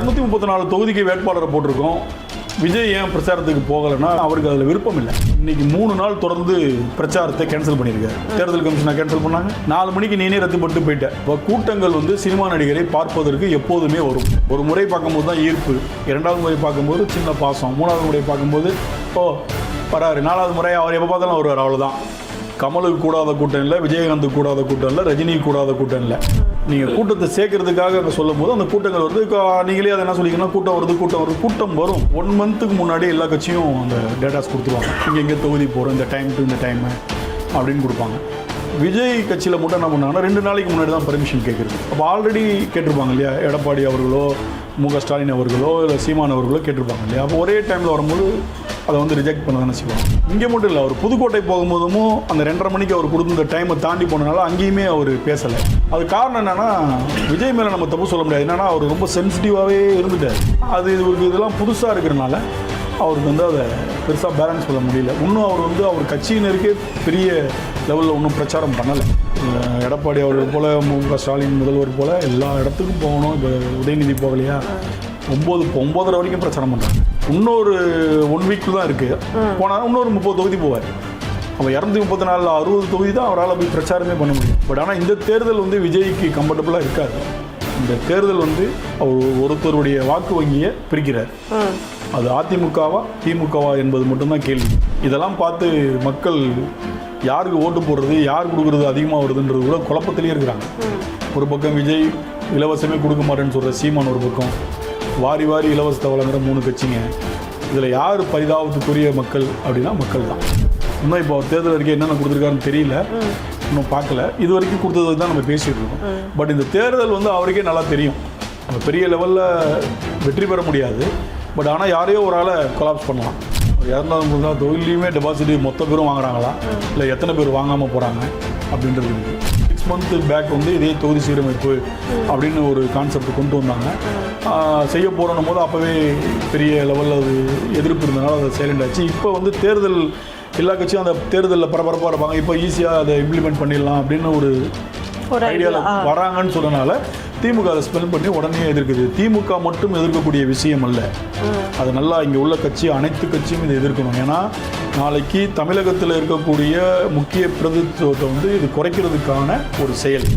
234 தொகுதிக்கு வேட்பாளரை போட்டிருக்கோம். விஜய் ஏன் பிரச்சாரத்துக்கு போகலைன்னா அவருக்கு அதில் விருப்பம் இல்லை. இன்னைக்கு 3 நாள் தொடர்ந்து பிரச்சாரத்தை கேன்சல் பண்ணியிருக்காரு. தேர்தல் கமிஷனை கேன்சல் பண்ணாங்க. 4 மணிக்கு நீனே ரத்து பண்ணிட்டு போயிட்டேன். இப்போ கூட்டங்கள் சினிமா நடிகரை பார்ப்பதற்கு எப்போதுமே வரும். ஒரு முறை பார்க்கும்போது தான் ஈர்ப்பு, 2வது முறை பார்க்கும்போது சின்ன பாசம், 3வது முறை பார்க்கும்போது வராரு, 4வது முறை அவர் எப்போ பார்த்தாலும் வருவார். அவ்வளோதான். கமலுக்கு கூடாத கூட்டம் இல்லை, விஜயகாந்துக்கு கூடாத கூட்டம் இல்லை, ரஜினிக்கு கூடாத கூட்டம் இல்லை. நீங்கள் கூட்டத்தை சேர்க்கறதுக்காக சொல்லும் போது அந்த கூட்டங்கள் நீங்களே அதை என்ன சொல்லிங்கன்னா கூட்டம் வரும். 1 மந்த்துக்கு முன்னாடி எல்லா கட்சியும் அந்த டேட்டாஸ் கொடுத்துருவாங்க. இங்கே தொகுதி போகிறோம், இந்த டைம் டு இந்த டைமு அப்படின்னு கொடுப்பாங்க. விஜய் கட்சியில் மட்டும் என்ன பண்ணாங்கன்னா 2 நாளைக்கு முன்னாடி தான் பர்மிஷன் கேட்குறது. அப்போ ஆல்ரெடி கேட்டிருப்பாங்க இல்லையா, எடப்பாடி அவர்களோ முக ஸ்டாலின் அவர்களோ இல்லை சீமான் அவர்களோ கேட்டிருப்பாங்க இல்லையா. அப்போ ஒரே டைமில் வரும்போது அதை ரிஜெக்ட் பண்ண தானே செய்வாங்க. இங்கே மட்டும் இல்லை, அவர் புதுக்கோட்டை போகும்போதும் அந்த 2:30 மணிக்கு அவர் கொடுத்த டைமை தாண்டி போனதுனால அங்கேயுமே அவர் பேசலை. அது காரணம் என்னென்னா, விஜய் மேலே நம்ம தப்பு சொல்ல முடியாது. என்னென்னா அவர் ரொம்ப சென்சிட்டிவாகவே இருந்துட்டார். அது இதெல்லாம் புதுசாக இருக்கிறனால அவருக்கு அதை பெருசாக பேலன்ஸ் பண்ண முடியல. இன்னும் அவர் அவர் கட்சியினருக்கே பெரிய லெவலில் ஒன்றும் பிரச்சாரம் பண்ணலை. எடப்பாடி அவர்கள் போல் முக ஸ்டாலின் முதல்வர் போல் எல்லா இடத்துக்கும் போகணும். இப்போ உதயநிதி போகலையா, 9:30 வரைக்கும் பிரச்சாரம் பண்ணுறாங்க. இன்னொரு 1 வீக் தான் இருக்குது. போனால் இன்னொரு 30 தொகுதி போவார். அப்போ 234 60 தொகுதி தான் அவரால் போய் பிரச்சாரமே பண்ண முடியும். பட் ஆனால் இந்த தேர்தல் விஜய்க்கு கம்ஃபர்டபுளாக இருக்காது. இந்த தேர்தல் அவர் ஒருத்தருடைய வாக்கு வங்கியை பிரிக்கிறார். அது அதிமுகவா திமுகவா என்பது மட்டும்தான் கேள்வி. இதெல்லாம் பார்த்து மக்கள் யாருக்கு ஓட்டு போடுறது, யார் கொடுக்குறது அதிகமாக வருதுன்றது கூட குழப்பத்திலே இருக்கிறாங்க. ஒரு பக்கம் விஜய் இலவசமே கொடுக்க மாட்டேன்னு சொல்கிற சீமான், ஒரு பக்கம் வாரி வாரி இலவசத்தை வழங்குற 3 கட்சிங்க. இதில் யார் பரிதாபத்துக்குரிய மக்கள் அப்படின்னா மக்கள் தான். இன்னும் இப்போ தேர்தல் அறிக்கை என்னென்ன கொடுத்துருக்காருன்னு தெரியல, இன்னும் பார்க்கல. இது வரைக்கும் கொடுத்தது தான் நம்ம பேசிகிட்டு இருக்கோம். பட் இந்த தேர்தல் அவருக்கே நல்லா தெரியும். நம்ம பெரிய லெவலில் வெற்றி பெற முடியாது. பட் ஆனால் யாரையோ ஒரு ஆளை கொலாப்ஸ் பண்ணலாம். 230 தொகுதியிலையுமே டெபாசிட் மொத்த பேரும் வாங்குறாங்களா, இல்லை எத்தனை பேர் வாங்காமல் போகிறாங்க அப்படின்றது. 6 மந்த்து பேக் இதே தொகுதி சீரமைப்பு அப்படின்னு ஒரு கான்செப்ட் கொண்டு வந்தாங்க. செய்ய போகிறோன்னும் போது அப்போவே பெரிய லெவலில் அது எதிர்ப்பு இருந்தனால அதை சைலண்ட் ஆச்சு. இப்போ தேர்தல் எல்லா கட்சியும் அந்த தேர்தலில் பரபரப்பாக இருப்பாங்க. இப்போ ஈஸியாக அதை இம்ப்ளிமெண்ட் பண்ணிடலாம் அப்படின்னு ஒரு ஐடியாவில் வராங்கன்னு சொன்னனால திமுக அதை ஸ்பெல் பண்ணி உடனே எதிர்க்குது. திமுக மட்டும் எதிர்க்கக்கூடிய விஷயம் அல்ல, அது நல்லா இங்கே உள்ள கட்சி அனைத்து கட்சியும் இதை எதிர்க்கணும். ஏன்னா நாளைக்கு தமிழகத்தில் இருக்கக்கூடிய முக்கிய பிரதித்துவத்தை இது குறைக்கிறதுக்கான ஒரு செயல்.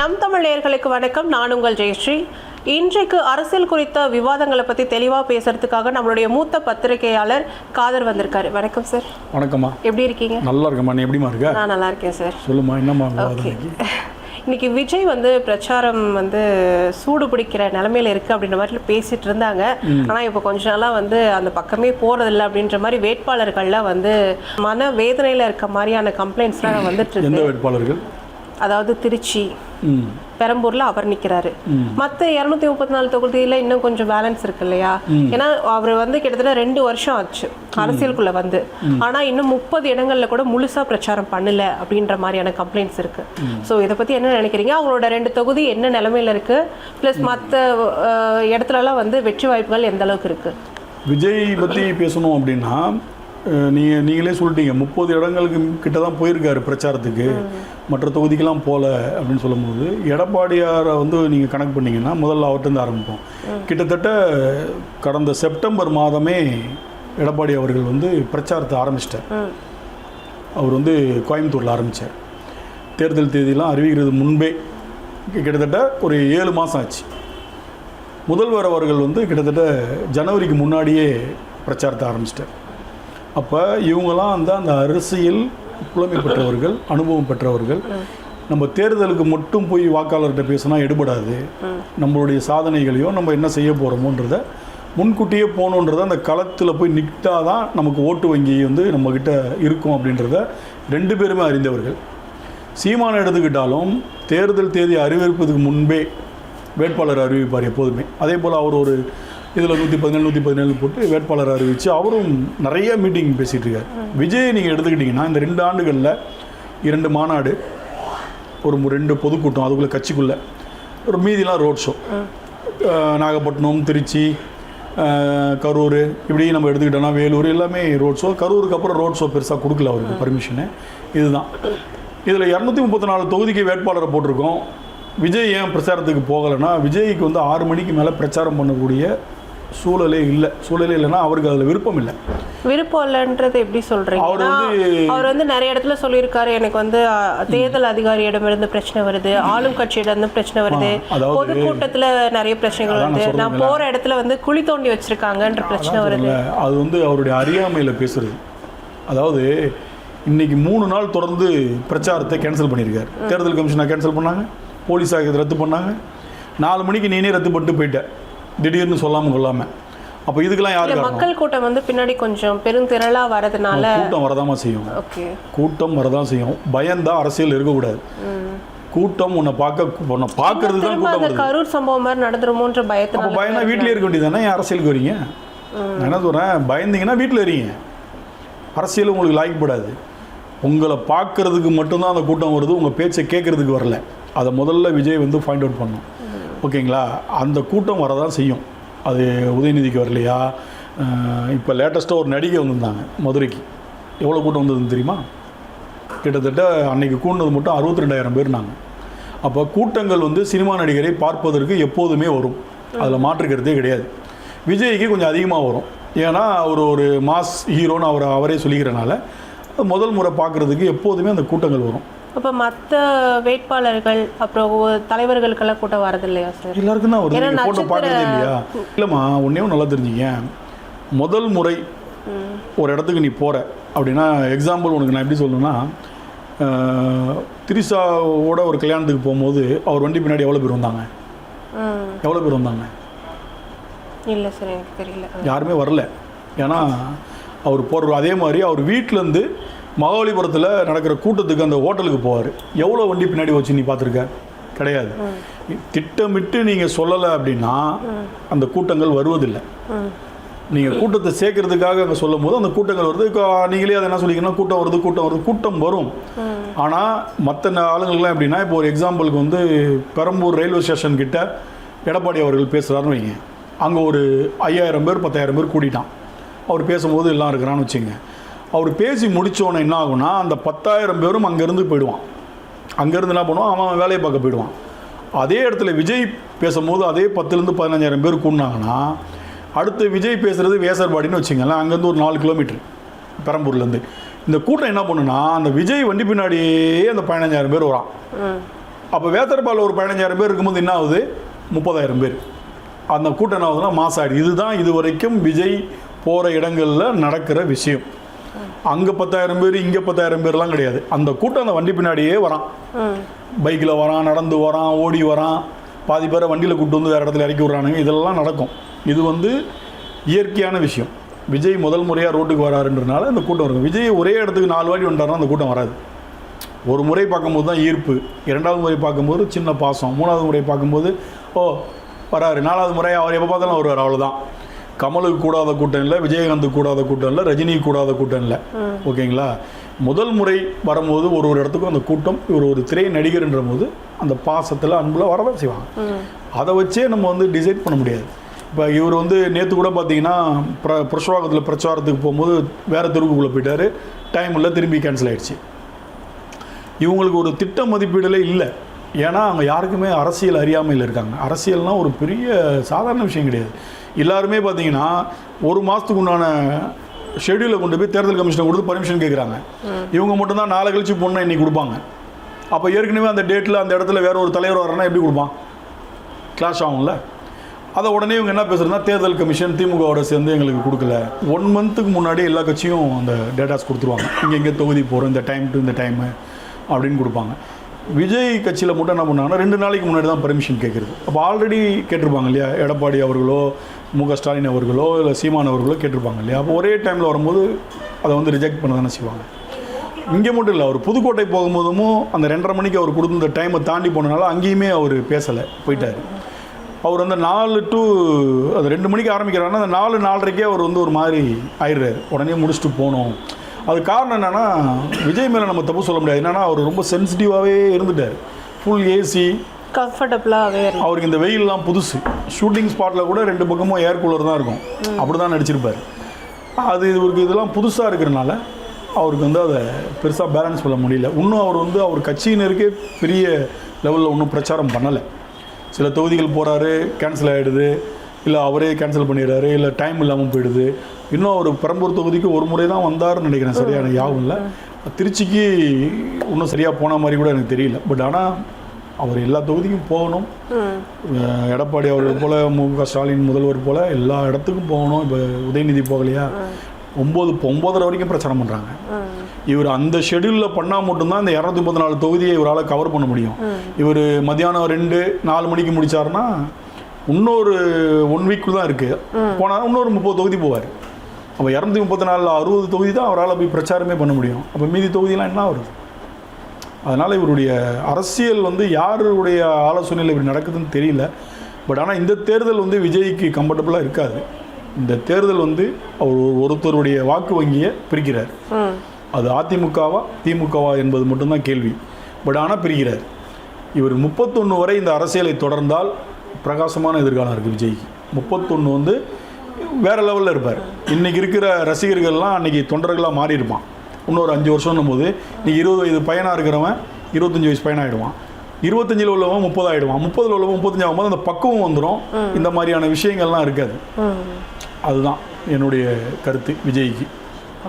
நம் தமிழ் நேயர்களுக்கு வணக்கம். நான் உங்கள் ஜெயஸ்ரீ. இன்றைக்கு அரசியல் குறித்த விவாதங்களை பற்றி தெளிவாக பேசுறதுக்காக நம்மளுடைய மூத்த பத்திரிகையாளர் காதர் வந்திருக்காரு. வணக்கம் சார். வணக்கம்மா. எப்படி இருக்கீங்க? நல்லா இருக்கம்மா. நீ எப்படிமா இருக்க? நான் நல்லா இருக்கேன் சார். சொல்லுமா, என்னம்மா? இன்னைக்கு விஜய் பிரச்சாரம் சூடு பிடிக்கிற நிலைமையில இருக்கு அப்படின்ற மாதிரி பேசிட்டு இருந்தாங்க. ஆனால் இப்போ கொஞ்ச நாளாக அந்த பக்கமே போறதில்லை அப்படின்ற மாதிரி வேட்பாளர்கள்லாம் மன வேதனையில் இருக்க மாதிரியான கம்ப்ளைண்ட்ஸ்லாம் வந்துட்டு இருக்கு. எந்த வேட்பாளர்கள்? அதாவது திருச்சி, பெரம்பூர்ல அவர் நிற்கிறாரு. மற்ற 234 தொகுதியில இன்னும் கொஞ்சம் பேலன்ஸ் இருக்கு இல்லையா? ஏன்னா அவர் கிட்டத்தட்ட 2 வருஷம் ஆச்சு அரசியலுக்குள்ள ஆனா இன்னும் 30 இடங்கள்ல கூட முழுசா பிரச்சாரம் பண்ணல அப்படின்ற மாதிரியான கம்ப்ளைண்ட்ஸ் இருக்கு. ஸோ இதை பத்தி என்ன நினைக்கிறீங்க? அவங்களோட 2 தொகுதி என்ன நிலைமையில இருக்கு, பிளஸ் மற்ற இடத்துலலாம் வெற்றி வாய்ப்புகள் எந்த அளவுக்கு இருக்கு? விஜய் பத்தி பேசணும் அப்படின்னா நீங்களே சொல்லிட்டீங்க, 30 இடங்களுக்கு கிட்ட தான் போயிருக்காரு பிரச்சாரத்துக்கு, மற்ற தொகுதிக்கெல்லாம் போகல அப்படின்னு சொல்லும்போது எடப்பாடியாரை நீங்கள் கணக்கு பண்ணிங்கன்னா முதல்ல அவர்கிட்ட ஆரம்பிப்போம். கிட்டத்தட்ட கடந்த செப்டம்பர் மாதமே எடப்பாடி அவர்கள் பிரச்சாரத்தை ஆரம்பிச்சிட்டார். அவர் கோயம்புத்தூரில் ஆரம்பித்தார். தேர்தல் தேதியெல்லாம் அறிவிக்கிறது முன்பே கிட்டத்தட்ட ஒரு 7 மாதம் ஆச்சு. முதல்வர் அவர்கள் கிட்டத்தட்ட ஜனவரிக்கு முன்னாடியே பிரச்சாரத்தை ஆரம்பிச்சிட்டார். அப்போ இவங்களாம் அந்த அரசியல் புலமை பெற்றவர்கள், அனுபவம் பெற்றவர்கள். நம்ம தேர்தலுக்கு மட்டும் போய் வாக்காளர்கிட்ட பேசினா எடுபடாது. நம்மளுடைய சாதனைகளையும் நம்ம என்ன செய்ய போகிறோமோன்றத முன்கூட்டியே போகணுன்றத அந்த களத்தில் போய் நிற்காதான் தான் நமக்கு ஓட்டு வங்கி நம்மக்கிட்ட இருக்கும் அப்படின்றத 2 பேருமே அறிந்தவர்கள். சீமான எடுத்துக்கிட்டாலும் தேர்தல் தேதி அறிவிப்பதுக்கு முன்பே வேட்பாளர் அறிவிப்பார் எப்போதுமே. அதே போல் அவர் ஒரு இதில் 117 போட்டு வேட்பாளர் அறிவித்து அவரும் நிறைய மீட்டிங் பேசிகிட்டு இருக்கார். விஜய் நீங்கள் எடுத்துக்கிட்டிங்கன்னா இந்த 2 ஆண்டுகளில் 2 மாநாடு, ஒரு 2 பொதுக்கூட்டம், அதுக்குள்ளே கட்சிக்குள்ளே ஒரு மீதிலாம் ரோட் ஷோ. நாகப்பட்டினம், திருச்சி, கரூர் இப்படி நம்ம எடுத்துக்கிட்டோம்னா வேலூர் எல்லாமே ரோட் ஷோ. கரூருக்கு அப்புறம் ரோட் ஷோ பெருசாக கொடுக்கல அவருக்கு பர்மிஷனு. இதுதான் இதில் 234 தொகுதிக்கு வேட்பாளரை போட்டிருக்கோம். விஜய் ஏன் பிரச்சாரத்துக்கு போகலைன்னா, விஜய்க்கு வந்து 6 மணிக்கு மேலே பிரச்சாரம் பண்ணக்கூடிய சூழலே இல்லைன்னா அவருக்கு அதில் விருப்பம் இல்லை. விருப்பம் இல்லைன்றது எப்படி சொல்கிறீங்க? அவர் வந்து நிறைய இடத்துல சொல்லியிருக்காரு, எனக்கு வந்து தேர்தல் அதிகாரியிடமிருந்து பிரச்சனை வருது, ஆளும் கட்சியிடம் பிரச்சனை வருது, பொதுக்கூட்டத்தில் நிறைய பிரச்சனைகள் வருது, நான் போகிற இடத்துல வந்து குழி தோண்டி வச்சிருக்காங்கன்ற பிரச்சனை வருது. அது வந்து அவருடைய அறியாமையில் பேசுறது. அதாவது இன்னைக்கு 3 நாள் தொடர்ந்து பிரச்சாரத்தை கேன்சல் பண்ணியிருக்காரு. தேர்தல் கமிஷனாக கேன்சல் பண்ணாங்க, போலீஸாக ரத்து பண்ணாங்க. 4 மணிக்கு நீனே ரத்து பண்ணிட்டு போயிட்டேன், திடீர்னு சொல்லாமல் கொள்ளாமல். அப்போ இதுக்கெல்லாம் யாரு? மக்கள் கூட்டம் வந்து பின்னாடி கொஞ்சம் பெருந்திரளா வரதுனால கூட்டம் வரதாமா செய்யும். கூட்டம் வரதான் செய்யும். பயந்தான் அரசியல் இருக்கக்கூடாது. கூட்டம் உன்னை பார்க்கறது தான் கூட்டம். கரூர் சம்பவம் மாதிரி நடந்துருமோன்ற பயத்தினால பயனா வீட்டிலே இருக்க வேண்டியதானே, ஏன் அரசியலுக்கு வரீங்க? நான் என்ன சொல்கிறேன், பயந்தீங்கன்னா வீட்டில் இருங்க. அரசியல் உங்களுக்கு லாய்க்கப்படாது. உங்களை பார்க்கறதுக்கு மட்டும்தான் அந்த கூட்டம் வருது, உங்கள் பேச்சை கேட்கறதுக்கு வரல. அதை முதல்ல விஜய் வந்து ஃபைண்ட் அவுட் பண்ணும். ஓகேங்களா? அந்த கூட்டம் வரதான் செய்யும். அது உதயநிதிக்கு வரலையா? இப்போ லேட்டஸ்ட்டாக ஒரு நடிகை வந்திருந்தாங்க மதுரைக்கு. எவ்வளோ கூட்டம் வந்ததுன்னு தெரியுமா? கிட்டத்தட்ட அன்னைக்கு கூட்டினது மட்டும் 62,000 பேர்னாங்க. அப்போ கூட்டங்கள் வந்து சினிமா நடிகரை பார்ப்பதற்கு எப்போதுமே வரும், அதில் மாற்றுக்கிறதே கிடையாது. விஜய்க்கு கொஞ்சம் அதிகமாக வரும். ஏன்னா அவர் ஒரு மாஸ் ஹீரோன்னு அவரே சொல்லிக்கிறனால முதல் முறை பார்க்குறதுக்கு எப்போதுமே அந்த கூட்டங்கள் வரும். அப்போ மற்ற வேட்பாளர்கள் அப்புறம் தலைவர்களுக்கெல்லாம் கூட்டம் வரது இல்லையா சார்? எல்லாருக்கும் தான் வருது, கூட்டம் பார்க்குறதே இல்லையா? இல்லைம்மா, ஒன்றையும் நல்லா தெரிஞ்சுங்க. முதல் முறை ஒரு இடத்துக்கு நீ போகிற அப்படின்னா, எக்ஸாம்பிள் உனக்கு நான் எப்படி சொல்லணும்னா, திரிசாவோட ஒரு கல்யாணத்துக்கு போகும்போது அவர் வண்டி பின்னாடி எவ்வளோ பேர் வந்தாங்க? எவ்வளோ பேர் வந்தாங்க? இல்லை சார், எனக்கு தெரியல. யாருமே வரல. ஏன்னா அவர் போடுற அதே மாதிரி அவர் வீட்டிலேருந்து மகாபலிபுரத்தில் நடக்கிற கூட்டத்துக்கு அந்த ஹோட்டலுக்கு போவார். எவ்வளோ வண்டி பின்னாடி வச்சு நீ பார்த்துருக்க? கிடையாது. திட்டமிட்டு நீங்கள் சொல்லலை அப்படின்னா அந்த கூட்டங்கள் வருவதில்லை. நீங்கள் கூட்டத்தை சேர்க்கறதுக்காக அங்கே சொல்லும் போது அந்த கூட்டங்கள் வருது. நீங்களே அதை என்ன சொல்லிங்கன்னா, கூட்டம் வரும். ஆனால் மற்ற ஆளுங்கள்லாம் எப்படின்னா, இப்போ ஒரு எக்ஸாம்பிளுக்கு வந்து பெரம்பூர் ரயில்வே ஸ்டேஷன் கிட்ட எடப்பாடி அவர்கள் பேசுகிறாருன்னு வைங்க. அங்கே ஒரு 5,000 பேர் 10,000 பேர் கூட்டிட்டான். அவர் பேசும்போது எல்லாம் இருக்கிறான்னு வச்சுங்க. அவர் பேசி முடித்தோன்னே என்ன ஆகுனா, அந்த 10,000 பேரும் அங்கேருந்து போயிடுவான். அங்கேருந்து என்ன பண்ணுவான், அவன் வேலையை பார்க்க போயிடுவான். அதே இடத்துல விஜய் பேசும்போது அதே 10,000 to 15,000 பேர் கூடினாங்கன்னா, அடுத்து விஜய் பேசுகிறது வேசர்பாடின்னு வச்சுங்களேன். அங்கேருந்து ஒரு 4 கிலோமீட்டர் பெரம்பூர்லேருந்து. இந்த கூட்டம் என்ன பண்ணுன்னா, அந்த விஜய் வண்டி பின்னாடியே அந்த 15,000 பேர் வரான். அப்போ வேசர்பாடியில் ஒரு 15,000 பேர் இருக்கும்போது என்ன ஆகுது? 30,000 பேர். அந்த கூட்டம் என்ன ஆகுதுன்னா மாசாடி. இதுதான் இது வரைக்கும் விஜய் போகிற இடங்களில் நடக்கிற விஷயம். அங்கே 10,000 பேர், இங்கே 10,000 பேர்லாம் கிடையாது. அந்த கூட்டம் அந்த வண்டி பின்னாடியே வரான். பைக்கில் வரான், நடந்து வரான், ஓடி வரான், பாதி பேரை வண்டியில் கூப்பிட்டு வந்து வேறு இடத்துல இறக்கி விட்றானுங்க. இதெல்லாம் நடக்கும். இது வந்து இயற்கையான விஷயம். விஜய் முதல் முறையாக ரோட்டுக்கு வராருன்றனால இந்த கூட்டம் இருக்கும். விஜய் ஒரே இடத்துக்கு 4 வாட்டி வந்துட்டாருன்னா அந்த கூட்டம் வராது. ஒரு முறை பார்க்கும்போது தான் ஈர்ப்பு, 2வது முறை பார்க்கும்போது சின்ன பாசம், 3வது முறை பார்க்கும்போது ஓ வராரு, 4வது முறை அவர் எப்போ பார்த்தாலும் வருவார். அவ்வளோதான். கமலுக்கு கூடாத கூட்டம் இல்லை, விஜயகாந்துக்கு கூடாத கூட்டம் இல்லை, ரஜினிக்கு கூடாத கூட்டம் இல்லை. ஓகேங்களா? முதல் முறை வரும்போது ஒரு இடத்துக்கும் அந்த கூட்டம், இவர் ஒரு திரை நடிகர்ன்ற போது அந்த பாசத்தில் அன்பில் வரதான் செய்வாங்க. அதை வச்சே நம்ம வந்து டிசைட் பண்ண முடியாது. இப்போ இவர் வந்து நேற்று கூட பார்த்தீங்கன்னா புருஷவாக்கத்தில் பிரச்சாரத்துக்கு போகும்போது வேறு தெருவுக்குள்ளே போயிட்டார். டைம் இல்லை, திரும்பி கேன்சல் ஆகிடுச்சு. இவங்களுக்கு ஒரு திட்ட மதிப்பீடுலே இல்லை. ஏன்னா அவங்க யாருக்குமே அரசியல் அறியாமையில் இருக்காங்க. அரசியல்னால் ஒரு பெரிய சாதாரண விஷயம் கிடையாது. எல்லாருமே பார்த்தீங்கன்னா ஒரு மாதத்துக்கு உண்டான ஷெடியூலை கொண்டு போய் தேர்தல் கமிஷனை கொடுத்து பர்மிஷன் கேட்குறாங்க. இவங்க மட்டும்தான் 4 கழிச்சு பொண்ணை இன்னைக்கு கொடுப்பாங்க. அப்போ ஏற்கனவே அந்த டேட்டில் அந்த இடத்துல வேறு ஒரு தலைவர் வரனா எப்படி கொடுப்பான்? கிளாஷ் ஆகும்ல. அதை உடனே இவங்க என்ன பேசுகிறதுனா, தேர்தல் கமிஷன் திமுகவோட சேர்ந்து எங்களுக்கு கொடுக்கல. 1 மந்த்துக்கு முன்னாடி எல்லா கட்சியும் அந்த டேட்டாஸ் கொடுத்துருவாங்க. இங்கே தொகுதி போகிறோம், இந்த டைம் டு இந்த டைமு அப்படின்னு கொடுப்பாங்க. விஜய் கட்சியில் மட்டும் என்ன பண்ணாங்கன்னா 2 நாளைக்கு முன்னாடி தான் பர்மிஷன் கேட்குறது. அப்போ ஆல்ரெடி கேட்டிருப்பாங்க இல்லையா, எடப்பாடி அவர்களோ மு.க. ஸ்டாலின் அவர்களோ இல்லை சீமான் அவர்களோ கேட்டிருப்பாங்க இல்லையா. அப்போ ஒரே டைமில் வரும்போது அதை வந்து ரிஜெக்ட் பண்ண தானே செய்வாங்க. இங்கே மட்டும் இல்லை, அவர் புதுக்கோட்டை போகும்போதும் அந்த 2:30 மணிக்கு அவர் கொடுத்த இந்த டைமை தாண்டி போனதுனால அங்கேயுமே அவர் பேசலை, போயிட்டார். அவர் வந்து 4 to 2 மணிக்கு ஆரம்பிக்கிறாருன்னா அந்த 4-4:30 அவர் வந்து ஒரு மாதிரி ஆயிடுறாரு, உடனே முடிச்சுட்டு போகணும். அது காரணம் என்னென்னா, விஜய் மேலே நம்ம தப்பு சொல்ல முடியாது. என்னென்னா அவர் ரொம்ப சென்சிட்டிவாகவே இருந்துட்டார். ஃபுல் ஏசி, கம்ஃபர்டபுளாகவே அவருக்கு இந்த வெயிலெலாம் புதுசு. ஷூட்டிங் ஸ்பாட்டில் கூட 2 பக்கமும் ஏர் கூலர் தான் இருக்கும், அப்படி தான் நடிச்சிருப்பார். அது இவருக்கு இதெல்லாம் புதுசாக இருக்கிறனால அவருக்கு வந்து அதை பெருசாக பேலன்ஸ் பண்ண முடியல. இன்னும் அவர் வந்து அவர் கட்சியினருக்கே பெரிய லெவலில் ஒன்றும் பிரச்சாரம் பண்ணலை. சில தொகுதிகள் போகிறாரு, கேன்சல் ஆகிடுது, இல்லை அவரே கேன்சல் பண்ணிடுறாரு, இல்லை டைம் இல்லாமல் போயிடுது. இன்னும் அவர் பெரம்பூர் தொகுதிக்கு ஒரு முறை தான் வந்தார்னு நினைக்கிறேன், சரியான ஞாபகம் இல்லை. திருச்சிக்கு இன்னும் சரியாக போன மாதிரி கூட எனக்கு தெரியல. பட் ஆனால் அவர் எல்லா தொகுதிக்கும் போகணும். எடப்பாடி அவர்கள் போல், முக ஸ்டாலின் முதல்வர் போல் எல்லா இடத்துக்கும் போகணும். இப்போ உதயநிதி போகலையா, 9:30 வரைக்கும் பிரச்சாரம் பண்ணுறாங்க. இவர் அந்த ஷெடியூலில் பண்ணால் மட்டும்தான் இந்த 234 தொகுதியை இவரால் கவர் பண்ண முடியும். இவர் மத்தியானம் 2-4 மணிக்கு முடித்தாருன்னா இன்னொரு 1 வீக்கு தான் இருக்குது. போனால் இன்னொரு 30 தொகுதி போவார். அப்போ 234 60 தொகுதி தான் அவரால் போய் பிரச்சாரமே பண்ண முடியும். அப்போ மீதி தொகுதியெலாம் என்ன வருது? அதனால் இவருடைய அரசியல் வந்து யாருடைய ஆலோசனையில் இப்படி நடக்குதுன்னு தெரியல. பட் ஆனால் இந்த தேர்தல் வந்து விஜய்க்கு கம்ஃபர்டபுளாக இருக்காது. இந்த தேர்தல் வந்து அவர் ஒருத்தருடைய வாக்கு வங்கியை பிரிக்கிறார். அது அதிமுகவா திமுகவா என்பது மட்டும்தான் கேள்வி. பட் ஆனால் பிரிக்கிறார். இவர் 31 வரை இந்த அரசியலை தொடர்ந்தால் பிரகாசமான எதிர்காலம் இருக்குது விஜய்க்கு. 31 வந்து வேறு லெவலில் இருப்பார். இன்றைக்கி இருக்கிற ரசிகர்கள்லாம் அன்றைக்கி தொண்டர்களாக மாறி இருப்பான். இன்னொரு 5 வருஷம்னும் போது இன்றைக்கி 20 வயது பையனாக இருக்கிறவன் 25 வயசு பையனாக ஆகிடுவான். 25 உள்ளவன் 30 ஆகிடுவான். 30 உள்ளவன் 35 ஆகும்போது அந்த பக்குவம் வந்துடும். இந்த மாதிரியான விஷயங்கள்லாம் இருக்காது. அதுதான் என்னுடைய கருத்து விஜய்க்கு.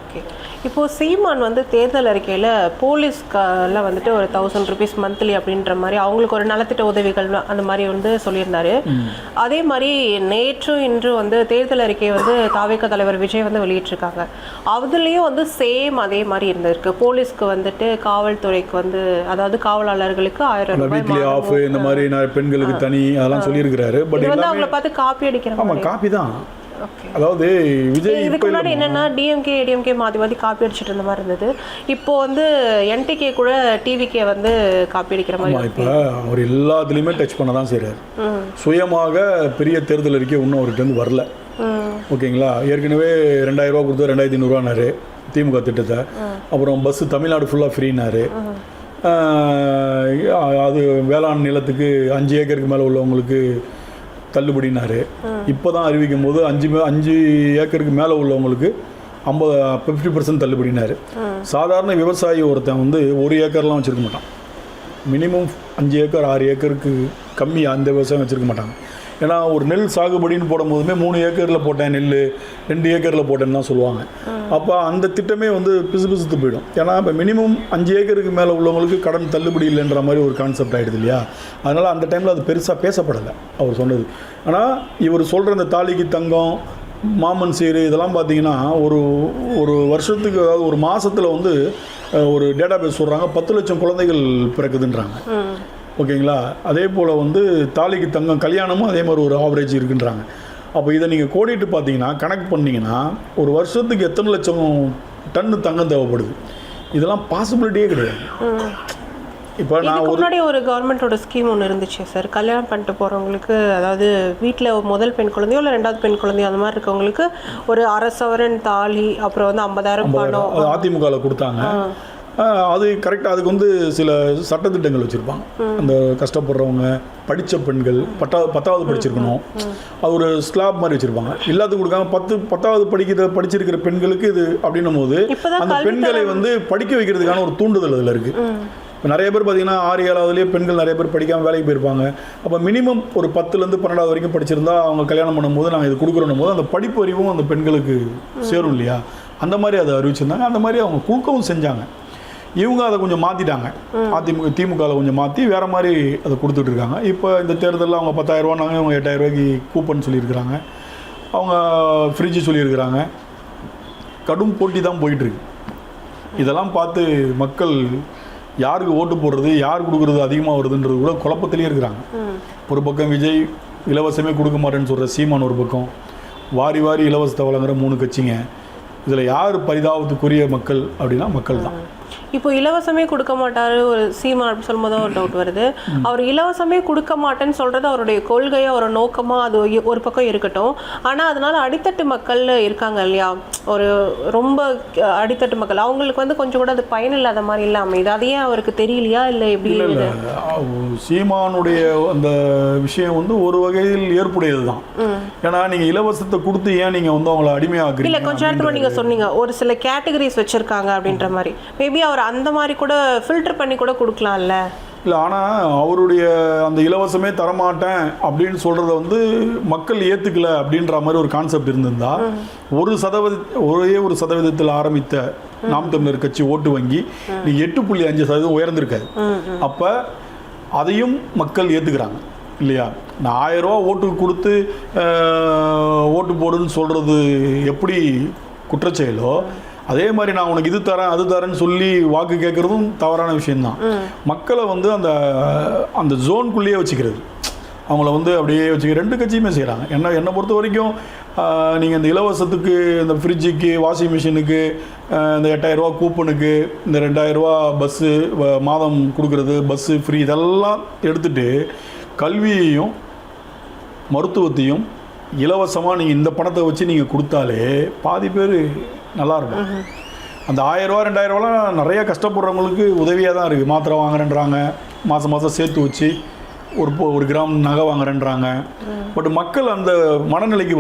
ஓகே. இப்போது சீமான் வந்து தேர்தல் அறிக்கையில் போலீஸ்க்கெல்லாம் வந்துட்டு ஒரு 1000 rupees மந்த்லி அப்படின்ற மாதிரி அவங்களுக்கு ஒரு நலத்திட்ட உதவிகள் அந்த மாதிரி வந்து சொல்லியிருந்தாரு. அதே மாதிரி நேற்று இன்று வந்து தேர்தல் அறிக்கையை வந்து தாவேக தலைவர் விஜய் வந்து வெளியிட்டிருக்காங்க. அதுலேயும் வந்து சேம் அதே மாதிரி இருந்திருக்கு. போலீஸ்க்கு வந்துட்டு காவல்துறைக்கு வந்து, அதாவது காவலாளர்களுக்கு 1000 ரூபாய் ஆஃப், இந்த மாதிரி பெண்களுக்கு தனி அதெல்லாம் சொல்லியிருக்கிறாரு. பட் வந்து அவங்கள பார்த்து காப்பி அடிக்கிறாங்க. காப்பி தான். அதாவது விஜய் இதுக்கு முன்னாடி என்னன்னா டிஎம்கே ஏடிஎம்கே மாற்றி காப்பி அடிச்சுட்டு இருந்த மாதிரி இருந்தது. இப்போ வந்து என்டிகே கூட டிவிகே வந்து காப்பி அடிக்கிற மாதிரி. இப்போ அவர் எல்லாத்துலேயுமே டச் பண்ண தான் செய்கிறார். சுயமாக பெரிய தேர்தல் அறிக்கை இன்னும் அவர்கிட்ட வந்து வரல. ஓகேங்களா. ஏற்கனவே 2000 ரூபா கொடுத்தா 2500 திமுக திட்டத்தை. அப்புறம் பஸ்ஸு தமிழ்நாடு ஃபுல்லாக ஃப்ரீனாரு. அது வேளாண் நிலத்துக்கு 5 ஏக்கருக்கு மேலே உள்ளவங்களுக்கு தள்ளுபடினாரு. இப்போ தான் அறிவிக்கும் போது 5 ஏக்கருக்கு மேலே உள்ளவங்களுக்கு 50% தள்ளுபடினாரு. சாதாரண விவசாயி ஒருத்தன் வந்து 1 ஏக்கர்லாம் வச்சுருக்க மாட்டான். மினிமம் 5 ஏக்கர் 6 ஏக்கருக்கு கம்மி அந்த விவசாயம் வச்சுருக்க மாட்டாங்க. ஏன்னா ஒரு நெல் சாகுபடின்னு போடும்போதுமே 3 ஏக்கரில் போட்டேன் நெல், 2 ஏக்கரில் போட்டேன்னு தான் சொல்லுவாங்க. அப்போ அந்த திட்டமே வந்து பிசுபிசுத்து போயிடும். ஏன்னா இப்போ மினிமம் 5 ஏக்கருக்கு மேலே உள்ளவங்களுக்கு கடன் தள்ளுபடி இல்லைன்ற மாதிரி ஒரு கான்செப்ட் ஆகிடுது இல்லையா. அதனால் அந்த டைமில் அது பெருசாக பேசப்படலை அவர் சொன்னது. ஆனால் இவர் சொல்கிற இந்த தாலிக்கு தங்கம், மாமன் சீரு இதெல்லாம் பார்த்தீங்கன்னா ஒரு வருஷத்துக்கு, அதாவது ஒரு மாதத்தில் வந்து ஒரு டேட்டா பேஸ் சொல்கிறாங்க 10 லட்சம் குழந்தைகள் பிறக்குதுன்றாங்க. ஓகேங்களா. அதே போல் வந்து தாலிக்கு தங்கம் கல்யாணமும் அதே மாதிரி ஒரு ஆவரேஜ் இருக்குன்றாங்க. அப்போ இதை நீங்கள் கோடிட்டு பார்த்தீங்கன்னா கணக்கு பண்ணிங்கன்னா ஒரு வருஷத்துக்கு எத்தனை லட்சம் டன்னு தங்கம் தேவைப்படுது. இதெல்லாம் பாசிபிலிட்டியே கிடையாது. இப்போ நான் முன்னாடி ஒரு கவர்மெண்ட்டோட ஸ்கீம் ஒன்று இருந்துச்சு சார். கல்யாணம் பண்ணிட்டு போகிறவங்களுக்கு, அதாவது வீட்டில் முதல் பெண் குழந்தையோ இல்லை 2வது பெண் குழந்தையோ அந்த மாதிரி இருக்கவங்களுக்கு ஒரு 1/2 சவரன் தாலி, அப்புறம் வந்து 50,000 பணம் அதிமுகவில் கொடுத்தாங்க. அது கரெக்டாக. அதுக்கு வந்து சில சட்டத்திட்டங்கள் வச்சுருப்பாங்க. அந்த கஷ்டப்படுறவங்க, படித்த பெண்கள், 10வது படிச்சிருக்கணும், அது ஒரு ஸ்லாப் மாதிரி வச்சுருப்பாங்க. எல்லாத்துக்கும் கொடுக்காம 10வது படிச்சிருக்கிற பெண்களுக்கு இது அப்படின்னும் போது அந்த பெண்களை வந்து படிக்க வைக்கிறதுக்கான ஒரு தூண்டுதல் அதில் இருக்குது. இப்போ நிறைய பேர் பார்த்தீங்கன்னா 6-7வதுலேயே பெண்கள் நிறைய பேர் படிக்காமல் வேலைக்கு போயிருப்பாங்க. அப்போ மினிமம் ஒரு 10லேருந்து 12வது வரைக்கும் படிச்சிருந்தா அவங்க கல்யாணம் பண்ணும்போது நாங்கள் இது கொடுக்குறோம் போது அந்த படிப்பு அறிவும் அந்த பெண்களுக்கு சேரும் இல்லையா. அந்த மாதிரி அதை அறிவிச்சிருந்தாங்க. அந்த மாதிரி அவங்க கொடுக்கவும் செஞ்சாங்க. இவங்க அதை கொஞ்சம் மாற்றிட்டாங்க. திமுகவில் கொஞ்சம் மாற்றி வேறு மாதிரி அதை கொடுத்துட்ருக்காங்க. இப்போ இந்த தேர்தலில் அவங்க 10,000 ரூபானாங்க, அவங்க 8,000 ரூபாய்க்கு கூப்பன் சொல்லியிருக்கிறாங்க. அவங்க ஃப்ரிட்ஜு சொல்லியிருக்கிறாங்க. கடும் போட்டி தான் போயிட்டுருக்கு. இதெல்லாம் பார்த்து மக்கள் யாருக்கு ஓட்டு போடுறது, யார் கொடுக்குறது அதிகமாக வருதுன்றது கூட குழப்பத்திலே இருக்கிறாங்க. ஒரு பக்கம் விஜய் இலவசமே கொடுக்க மாட்டேன்னு சொல்கிற சீமான், ஒரு பக்கம் வாரி வாரி இலவசத்தை வழங்குற 3 கட்சிங்க. இதில் யார் பரிதாபத்துக்குரிய மக்கள் அப்படின்னா மக்கள் தான். இப்போ இலவசமே கொடுக்க மாட்டாரு ஒரு சீமான் சொல்லும்போது ஒரு டவுட் வருது. அவர் இலவசமே கொடுக்க மாட்டேன்னு சொல்றது அவருடைய கொள்கையா ஒரு நோக்கமா அது ஒரு பக்கம் இருக்கட்டும். ஆனா அதனால அடித்தட்டு மக்கள் இருக்காங்க இல்லையா, ஒரு ரொம்ப அடித்தட்டு மக்கள், அவங்களுக்கு வந்து கொஞ்சம் கூட அது பயனில்லாத மாதிரி இல்லாம இது அதையே அவருக்கு தெரியலையா இல்லை எப்படி? இல்லை சீமானுடைய அந்த விஷயம் வந்து ஒரு வகையில் ஏற்புடையது தான். ஏன்னா நீங்க இலவசத்தை கொடுத்து ஏன் நீங்க வந்து அவங்களை அடிமையாக்குறீங்க? இல்லை கொஞ்ச நேரத்தில் நீங்க சொன்னீங்க ஒரு சில கேட்டகரிஸ் வச்சிருக்காங்க அப்படின்ற மாதிரி, மேபி அவர் அந்த மாதிரி கூட ஃபில்டர் பண்ணி கூட கொடுக்கலாம்ல. இல்லை ஆனால் அவருடைய அந்த இலவசமே தரமாட்டேன் அப்படின்னு சொல்கிறத வந்து மக்கள் ஏற்றுக்கல அப்படின்ற மாதிரி ஒரு கான்செப்ட் இருந்திருந்தா ஒரே ஒரு சதவீதத்தில் ஆரம்பித்த நாம் தமிழர் கட்சி ஓட்டு வங்கி நீ 8.5% உயர்ந்திருக்காது. அப்போ அதையும் மக்கள் ஏற்றுக்கிறாங்க இல்லையா? நான் 1000 ரூபா ஓட்டு கொடுத்து ஓட்டு போடுன்னு சொல்கிறது எப்படி குற்றச்செயலோ, அதே மாதிரி நான் உனக்கு இது தரேன் அது தரேன்னு சொல்லி வாக்கு கேட்குறதும் தவறான விஷயம்தான். மக்களை வந்து அந்த ஜோனுக்குள்ளேயே வச்சுக்கிறது, அவங்கள வந்து அப்படியே வச்சுக்க ரெண்டு கட்சியுமே செய்கிறாங்க. என்னை பொறுத்த வரைக்கும் நீங்கள் இந்த இலவசத்துக்கு, இந்த ஃப்ரிட்ஜுக்கு, வாஷிங் மிஷினுக்கு, இந்த 8000 ரூபா கூப்பனுக்கு, இந்த 2000 ரூபா பஸ்ஸு மாதம் கொடுக்குறது, பஸ்ஸு ஃப்ரீ, இதெல்லாம் எடுத்துகிட்டு கல்வியையும் மருத்துவத்தையும் இலவசமாக நீங்கள் இந்த பணத்தை வச்சு நீங்கள் கொடுத்தாலே பாதி பேர் நல்லாயிருக்கும். அந்த 1000 ரூபா 2000 ரூபாலாம் நிறையா கஷ்டப்படுறவங்களுக்கு உதவியாக தான் இருக்குது. மாத்திரை வாங்குறேன்றாங்க, மாதம் மாதம் சேர்த்து வச்சு ஒரு கிராம் நகை வாங்குறேன்றாங்க. பட் மக்கள் அந்த மனநிலைக்கு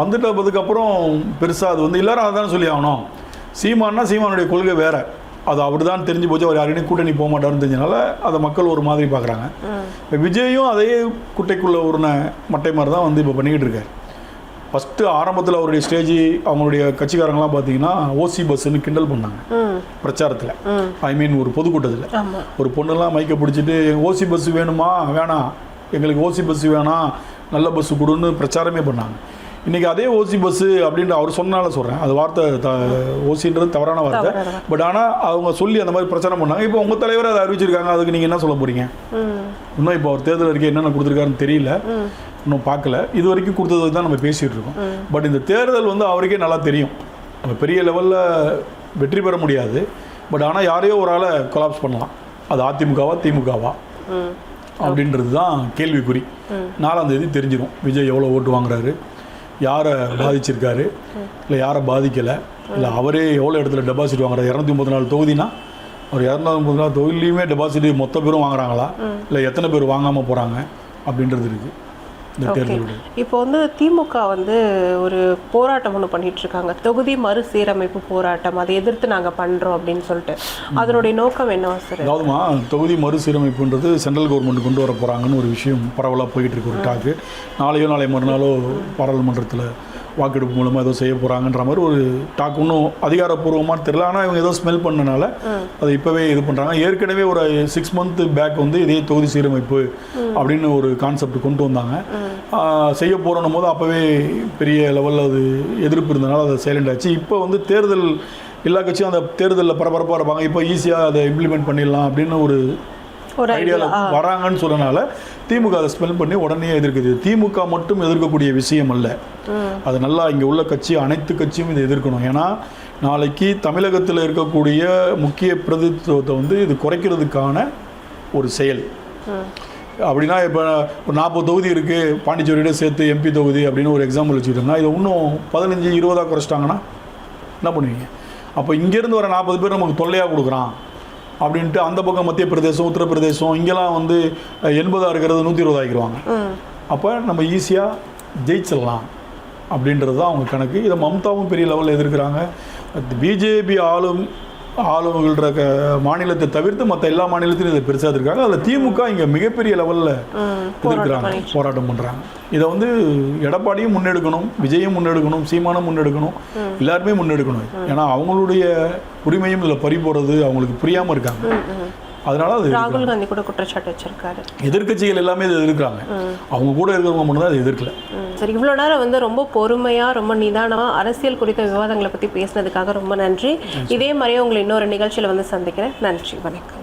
வந்துட்டதுக்கப்புறம் பெருசாக அது வந்து எல்லாரும் அதான் சொல்லி ஆகணும். சீமானுடைய கொள்கை வேறு, அது அவர் தான் தெரிஞ்சு போச்சு, அவர் யாரையும் கூட்டணி போக மாட்டார்னு தெரிஞ்சனால அதை மக்கள் ஒரு மாதிரி பார்க்குறாங்க. இப்போ விஜயும் அதே குட்டைக்குள்ளே உருண மட்டை மாதிரி தான் வந்து இப்போ பண்ணிக்கிட்டு இருக்காரு. ஃபஸ்ட்டு ஆரம்பத்தில் அவருடைய ஸ்டேஜ் அவங்களுடைய கட்சிக்காரங்களாம் பார்த்தீங்கன்னா ஓசி பஸ்ஸுன்னு கிண்டல் பண்ணாங்க பிரச்சாரத்தில். ஐ மீன் ஒரு பொதுக்கூட்டத்தில் ஒரு பொண்ணுலாம் மைக்கை பிடிச்சிட்டு ஓசி பஸ் வேணுமா, வேணாம் எங்களுக்கு ஓசி பஸ் வேணாம், நல்ல பஸ்ஸு கொடுன்னு பிரச்சாரமே பண்ணாங்க. இன்றைக்கி அதே ஓசி பஸ்ஸு அப்படின்ற அவர் சொன்னால சொல்கிறேன், அது வார்த்தை ஓசின்றது தவறான வார்த்தை. பட் ஆனால் அவங்க சொல்லி அந்த மாதிரி பிரச்சாரம் பண்ணாங்க. இப்போ உங்கள் தலைவர் அதை அறிவிச்சிருக்காங்க, அதுக்கு நீங்கள் என்ன சொல்ல போகிறீங்க? இன்னும் இப்போ அவர் தேர்தல் அறிக்கை என்னென்ன கொடுத்துருக்காருன்னு தெரியல, இன்னும் பார்க்கல. இது வரைக்கும் கொடுத்தது தான் நம்ம பேசிகிட்டு இருக்கோம். பட் இந்த தேர்தல் வந்து அவருக்கே நல்லா தெரியும், நம்ம பெரிய லெவலில் வெற்றி பெற முடியாது. பட் ஆனால் யாரையோ ஒரு ஆளை கொலாப்ஸ் பண்ணலாம். அது அதிமுகவா திமுகவா அப்படின்றது தான் கேள்விக்குறி. 4ஆம் தேதி தெரிஞ்சிடும் விஜய் எவ்வளோ ஓட்டு வாங்குறாரு, யாரை பாதிச்சிருக்காரு இல்லை யாரை பாதிக்கலை, இல்லை அவரே எவ்வளோ இடத்துல டெபாசிட் வாங்குறாரு. 234 தொகுதினா ஒரு 234 தொகுதியிலையுமே டெபாசிட் மொத்த பேரும் வாங்குறாங்களா, இல்லை எத்தனை பேர் வாங்காமல் போகிறாங்க அப்படின்றது இருக்குது. இப்போ வந்து திமுக வந்து ஒரு போராட்டம் ஒன்று பண்ணிட்டு இருக்காங்க, தொகுதி மறுசீரமைப்பு போராட்டம். அதை எதிர்த்து நாங்கள் பண்ணுறோம் அப்படின்னு சொல்லிட்டு, அதனுடைய நோக்கம் என்னவா சார்? அதாவதுமா தொகுதி மறுசீரமைப்புன்றது சென்ட்ரல் கவர்மெண்ட் கொண்டு வர போகிறாங்கன்னு ஒரு விஷயம் பரவலாக போயிட்டு இருக்கு. ஒரு டாக்கு நாளை மறுநாளோ பாராளுமன்றத்தில் வாக்கெடுப்பு மூலமாக ஏதோ செய்ய போகிறாங்கன்ற மாதிரி ஒரு டாக் ஒன்றும் அதிகாரப்பூர்வமாக தெரியல. ஆனால் இவங்க ஏதோ ஸ்மெல் பண்ணனால அதை இப்போவே இது பண்ணுறாங்க. ஏற்கனவே ஒரு 6 month பேக் வந்து இதே தொகுதி சீரமைப்பு அப்படின்னு ஒரு கான்செப்ட் கொண்டு வந்தாங்க. செய்ய போகிறோன்னும் போது அப்போவே பெரிய லெவலில் அது எதிர்ப்பு இருந்தனால அதை சைலண்ட் ஆச்சு. இப்போ வந்து தேர்தல் எல்லா கட்சியும் அந்த தேர்தலில் பரபரப்பாக இருப்பாங்க, இப்போ ஈஸியாக அதை இம்ப்ளிமெண்ட் பண்ணிடலாம் அப்படின்னு ஒரு ஐடியாவில் வராங்கன்னு சொன்னனால திமுக அதை ஸ்மெல் பண்ணி உடனே எதிர்க்குது. திமுக மட்டும் எதிர்க்கக்கூடிய விஷயம் அல்ல, அது நல்லா இங்கே உள்ள கட்சி அனைத்து கட்சியும் இதை எதிர்க்கணும். ஏன்னா நாளைக்கு தமிழகத்தில் இருக்கக்கூடிய முக்கிய பிரதித்துவத்தை வந்து இது குறைக்கிறதுக்கான ஒரு செயல். அப்படின்னா இப்போ ஒரு 40 தொகுதி இருக்குது, பாண்டிச்சேரியோட சேர்த்து எம்பி தொகுதி அப்படின்னு ஒரு எக்ஸாம்பிள் வச்சுக்கிட்டோம்னா இதை இன்னும் 15-20 குறைச்சிட்டாங்கன்னா என்ன பண்ணுவீங்க? அப்போ இங்கேருந்து வர 40 பேர் நமக்கு தொல்லையாக கொடுக்குறான் அப்படின்ட்டு அந்த பக்கம் மத்திய பிரதேசம் உத்தரப்பிரதேசம் இங்கெல்லாம் வந்து 80 இருக்கிறது 120 ஆகிடுவாங்க. அப்போ நம்ம ஈஸியாக ஜெயிச்சிடலாம் அப்படின்றது தான் அவங்க கணக்கு. இதை மம்தாவும் பெரிய லெவலில் எதிர்க்கிறாங்க. பிஜேபி ஆளுகின்ற மாநிலத்தை தவிர்த்து மற்ற எல்லா மாநிலத்திலும் இதை பெருசாக இருக்காங்க. அதில் திமுக இங்கே மிகப்பெரிய லெவலில் எதிர்க்கிறாங்க, போராட்டம் பண்ணுறாங்க. இதை வந்து எடப்பாடியும் முன்னெடுக்கணும், விஜயும் முன்னெடுக்கணும், சீமானும் முன்னெடுக்கணும், எல்லாருமே முன்னெடுக்கணும். ஏன்னா அவங்களுடைய உரிமையும் இதில் பறி போகிறது அவங்களுக்கு புரியாமல் இருக்காங்க. அதனால அது ராகுல் காந்தி கூட குற்றச்சாட்டு வச்சிருக்காரு. எதிர்கட்சிகள் எல்லாமே இதை எதிர்க்கிறாங்க, அவங்க கூட இருக்கிறவங்க மட்டும் தான் அதை எதிர்க்கல. சரி, இவ்வளோ நேரம் வந்து ரொம்ப பொறுமையாக ரொம்ப நிதானமாக அரசியல் குறித்த விவாதங்களை பற்றி பேசினதுக்காக ரொம்ப நன்றி. இதே மாதிரியே உங்களை இன்னொரு நிகழ்ச்சியில் வந்து சந்திக்கிறேன். நன்றி, வணக்கம்.